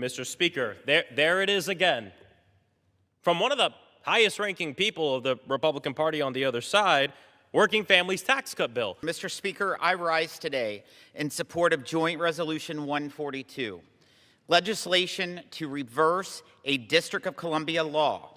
Mr. Speaker, there it is again. From one of the highest-ranking people of the Republican Party on the other side, working families tax cut bill. Mr. Speaker, I rise today in support of Joint Resolution 142, legislation to reverse a District of Columbia law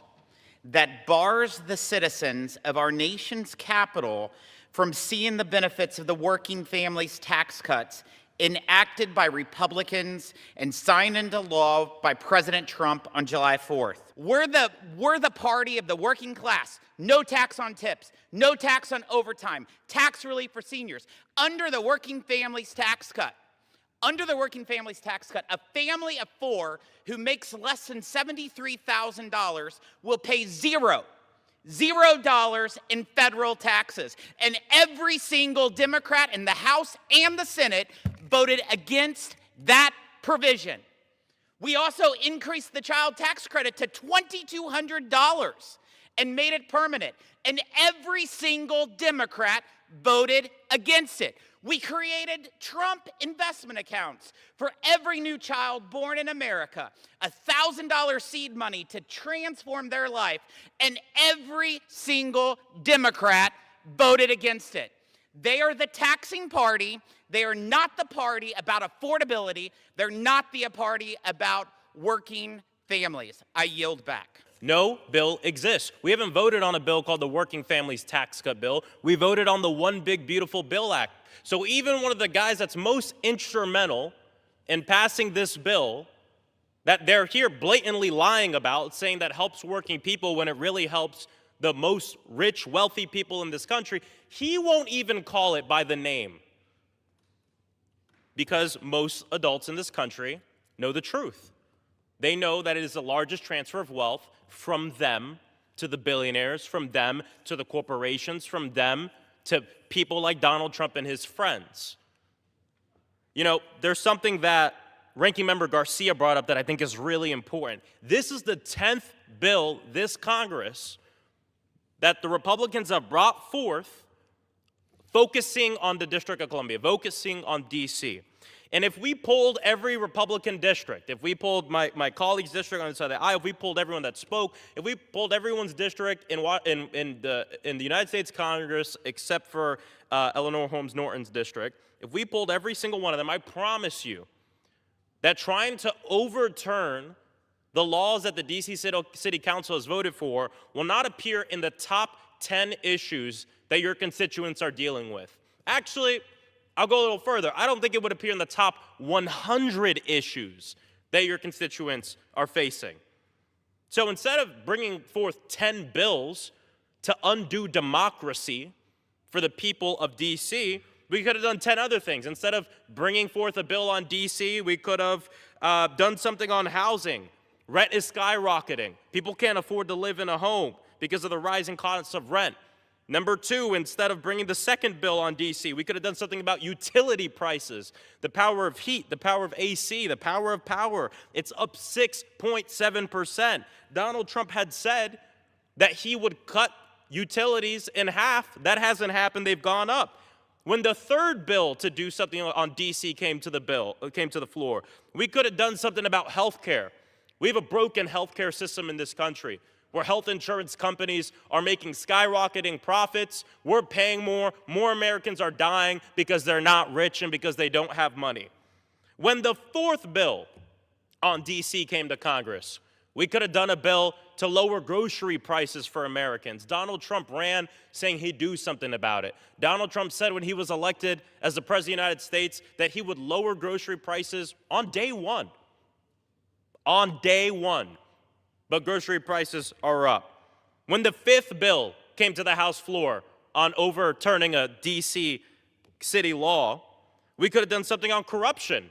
that bars the citizens of our nation's capital from seeing the benefits of the working families tax cuts enacted by Republicans and signed into law by President Trump on July 4th. We're the party of the working class. No tax on tips, no tax on overtime, tax relief for seniors. Under the working families tax cut, a family of four who makes less than $73,000 will pay $0 in federal taxes. And every single Democrat in the House and the Senate voted against that provision. We also increased the child tax credit to $2,200 and made it permanent. And every single Democrat voted against it. We created Trump investment accounts for every new child born in America, $1,000 seed money to transform their life, and every single Democrat voted against it. They are the taxing party. They are not the party about affordability. They're not the party about working families. I yield back. No bill exists. We haven't voted on a bill called the Working Families Tax Cut Bill. We voted on the One Big Beautiful Bill Act. So even one of the guys that's most instrumental in passing this bill, that they're here blatantly lying about, saying that helps working people when it really helps the most rich, wealthy people in this country, he won't even call it by the name. Because most adults in this country know the truth. They know that it is the largest transfer of wealth from them to the billionaires, from them to the corporations, from them to people like Donald Trump and his friends. You know, there's something that Ranking Member Garcia brought up that I think is really important. This is the 10th bill this Congress that the Republicans have brought forth focusing on the District of Columbia, focusing on D.C. And if we polled every Republican district, if we pulled my colleague's district on the side of the aisle, if we polled everyone that spoke, if we polled everyone's district in the United States Congress except for Eleanor Holmes Norton's district, if we polled every single one of them, I promise you that trying to overturn the laws that the D.C. City Council has voted for will not appear in the top 10 issues that your constituents are dealing with. Actually, I'll go a little further. I don't think it would appear in the top 100 issues that your constituents are facing. So instead of bringing forth 10 bills to undo democracy for the people of D.C., we could have done 10 other things. Instead of bringing forth a bill on D.C., we could have done something on housing. Rent is skyrocketing. People can't afford to live in a home because of the rising costs of rent. Number two, instead of bringing the second bill on D.C., we could have done something about utility prices, the power of heat, the power of AC, the power of power. It's up 6.7%. Donald Trump had said that he would cut utilities in half. That hasn't happened. They've gone up. When the third bill to do something on D.C. came to the floor, we could have done something about health care. We have a broken health care system in this country, where health insurance companies are making skyrocketing profits. We're paying more. More Americans are dying because they're not rich and because they don't have money. When the fourth bill on D.C. came to Congress, we could have done a bill to lower grocery prices for Americans. Donald Trump ran saying he'd do something about it. Donald Trump said when he was elected as the President of the United States that he would lower grocery prices on day one. On day one. But grocery prices are up. When the fifth bill came to the House floor on overturning a D.C. city law, we could have done something on corruption,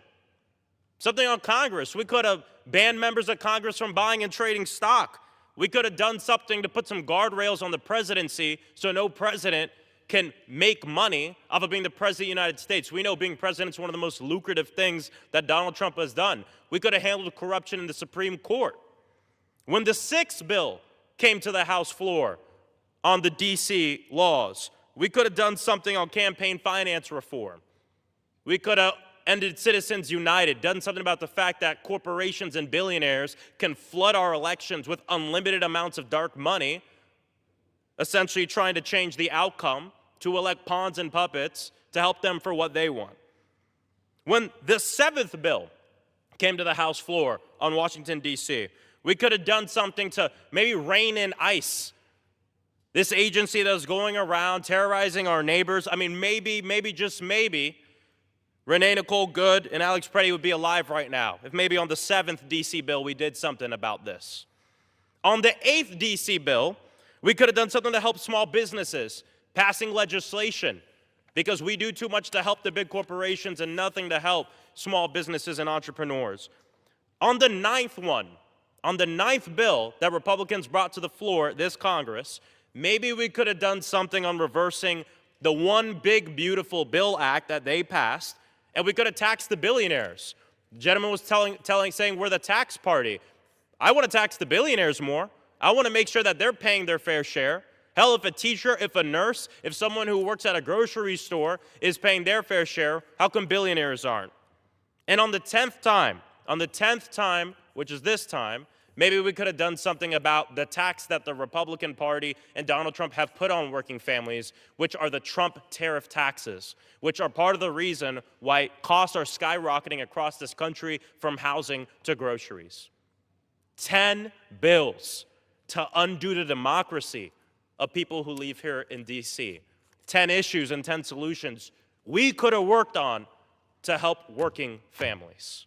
something on Congress. We could have banned members of Congress from buying and trading stock. We could have done something to put some guardrails on the presidency so no president can make money off of being the president of the United States. We know being president is one of the most lucrative things that Donald Trump has done. We could have handled corruption in the Supreme Court. When the sixth bill came to the House floor on the D.C. laws, we could have done something on campaign finance reform. We could have ended Citizens United, done something about the fact that corporations and billionaires can flood our elections with unlimited amounts of dark money, essentially trying to change the outcome to elect pawns and puppets to help them for what they want. When the 7th bill came to the House floor on Washington, D.C., we could have done something to maybe rein in ICE, this agency that is going around terrorizing our neighbors. I mean, maybe, just maybe, Renee Nicole Good and Alex Preddy would be alive right now if maybe on the 7th D.C. bill we did something about this. On the 8th D.C. bill, we could have done something to help small businesses, passing legislation, because we do too much to help the big corporations and nothing to help small businesses and entrepreneurs. On the 9th bill that Republicans brought to the floor this Congress, maybe we could have done something on reversing the One Big Beautiful Bill Act that they passed, and we could have taxed the billionaires. The gentleman was saying we're the tax party. I want to tax the billionaires more. I want to make sure that they're paying their fair share. Hell, if a teacher, if a nurse, if someone who works at a grocery store is paying their fair share, how come billionaires aren't? And on the 10th time, which is this time, maybe we could have done something about the tax that the Republican Party and Donald Trump have put on working families, which are the Trump tariff taxes, which are part of the reason why costs are skyrocketing across this country from housing to groceries. 10 bills to undo the democracy of people who live here in D.C. 10 issues and 10 solutions we could have worked on to help working families.